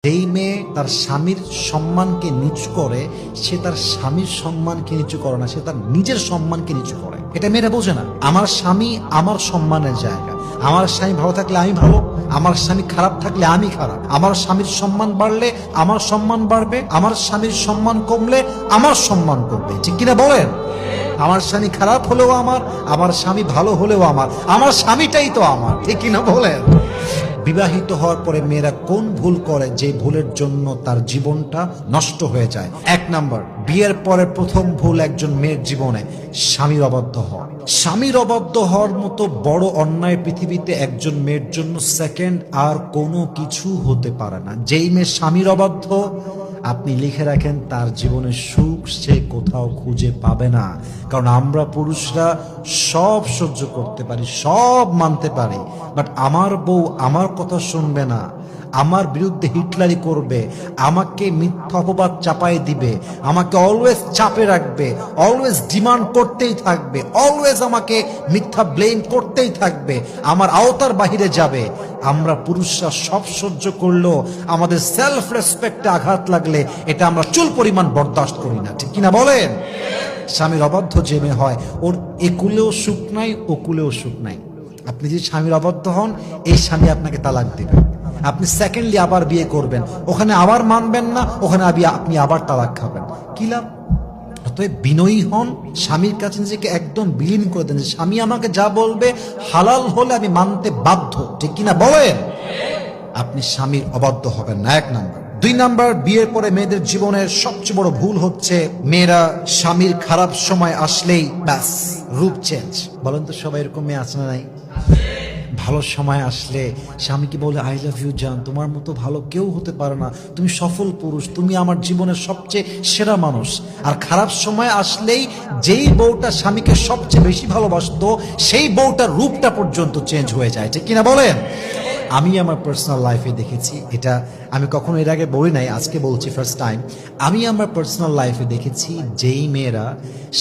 যেই মেয়ে তার স্বামীর সম্মানকে নিচু করে, সে তার স্বামীর সম্মানকে নিচু করে না, সে তার নিজের সম্মানকে নিচু করে। এটা মেয়েরা বোঝে না। আমার স্বামী আমার সম্মানের জায়গা। আমার স্বামী ভালো থাকলে আমি ভালো, আমার স্বামী খারাপ থাকলে আমি খারাপ। আমার স্বামীর সম্মান বাড়লে আমার সম্মান বাড়বে, আমার স্বামীর সম্মান কমলে আমার সম্মান কমবে। ঠিক কিনা বলেন? আমার স্বামী খারাপ হলেও আমার স্বামী ভালো হলেও আমার স্বামীটাই তো আমার। ঠিক কিনা বলেন? বিবাহিত হওয়ার পরে মেয়েরা কোন ভুল করে যে ভুলের জন্য তার জীবনটা নষ্ট হয়ে যায়? 1 নাম্বার, বিয়ের পরে প্রথম ভুল একজন মেয়ের জীবনে স্বামীর অবাধ্য হওয়া। স্বামীর অবাধ্য হওয়ার মতো বড় অন্যায় পৃথিবীতে একজন মেয়ের জন্য সেকেন্ড আর কোনো কিছু হতে পারে না। যেই মেয়ে স্বামীর অবাধ্য, আপনি লিখে রাখেন তার জীবনের সুখ সে কোথাও খুঁজে পাবে না। কারণ আমরা পুরুষরা সব সহ্য করতে পারি, সব মানতে পারি, বাট আমার বউ আমার কথা শুনবে না, আমার বিরুদ্ধে হিটলারি করবে, আমাকে মিথ্যা অপবাদ চাপাই দিবে, আমাকে অলওয়েজ চাপে রাখবে, অলওয়েজ ডিমান্ড করতেই থাকবে, অলওয়েজ আমাকে মিথ্যা ব্লেম করতেই থাকবে, আমার আওতার বাহিরে যাবে। আমরা পুরুষরা সব সহ্য করলেও আমাদের সেলফ রেসপেক্টে আঘাত লাগলে এটা আমরা চুল পরিমাণ বরদাস্ত করি না। ঠিক কিনা বলেন? স্বামীর অবাধ্য যে মেয়ে হয়, ওর একুলেও সুখ নাই, ওকুলেও সুখ নাই। আপনি যদি স্বামীর অবাধ্য হন, এই স্বামী আপনাকে তালাক দেবে। আপনি সেকেন্ডলি আবার বিয়ে করবেন, ওখানে আবার মানবেন না, ওখানে আপনি আবার তালাক খাবেন। কি লাভ? অতএব বিনয়ী হন, স্বামীর কাছে নিজেকে একদম বিলীন করে দেন। স্বামী আমাকে যা বলবে হালাল হলে আমি মানতে বাধ্য। ঠিক কিনা বলেন? আপনি স্বামীর অবাধ্য হবেন না। 1 নাম্বার। 2 নাম্বার, বিয়ের পরে মেয়েদের জীবনের সবচেয়ে বড় ভুল হচ্ছে মেয়েরা স্বামীর খারাপ সময় আসলেই ব্যাস রূপ চেঞ্জ। বলেন তো সবাই এরকম মেয়ে আছে না নাই? ভালো সময় আসলে স্বামীকে বলে আই লাভ ইউ জান, তোমার মতো ভালো কেউ হতে পারে না, তুমি সফল পুরুষ, তুমি আমার জীবনের সবচেয়ে সেরা মানুষ। আর খারাপ সময় আসলেই যেই বউটা স্বামীকে সবচেয়ে বেশি ভালোবাসতো, সেই বউটার রূপটা পর্যন্ত চেঞ্জ হয়ে যায়। ঠিক কিনা বলেন? আমি আমার পার্সোনাল লাইফে দেখেছি, এটা আমি কখনো এর আগে বলি নাই, আজকে বলছি ফার্স্ট টাইম। আমি আমার পার্সোনাল লাইফে দেখেছি যেই মেয়েরা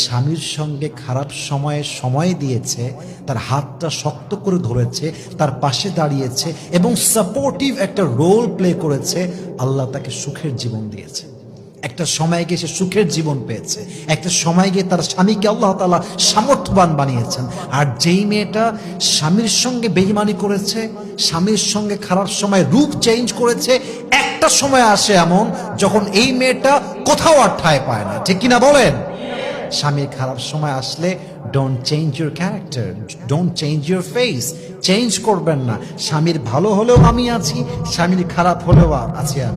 স্বামীর সঙ্গে খারাপ সময়ে সময় দিয়েছে, তার হাতটা শক্ত করে ধরেছে, তার পাশে দাঁড়িয়েছে এবং সাপোর্টিভ একটা রোল প্লে করেছে, আল্লাহ তাকে সুখের জীবন দিয়েছে। একটা সময় গিয়ে সে সুখের জীবন পেয়েছে, একটা সময় গিয়ে তার স্বামীকে আল্লাহ তাআলা সামর্থ্যবান বানিয়েছেন। আর যেই মেয়েটা স্বামীর সঙ্গে বেঈমানি করেছে, স্বামীর সঙ্গে খারাপ সময় রূপ চেঞ্জ করেছে, একটা সময় আসে এমন যখন এই মেয়েটা কোথাও আর ঠাঁই পায় না। ঠিক কিনা বলেন? স্বামীর খারাপ সময় আসলে don't change your character, don't change your face, change করবেন না। স্বামীর ভালো হলেও আমি আছি, স্বামীর খারাপ হলেও আছি আমি।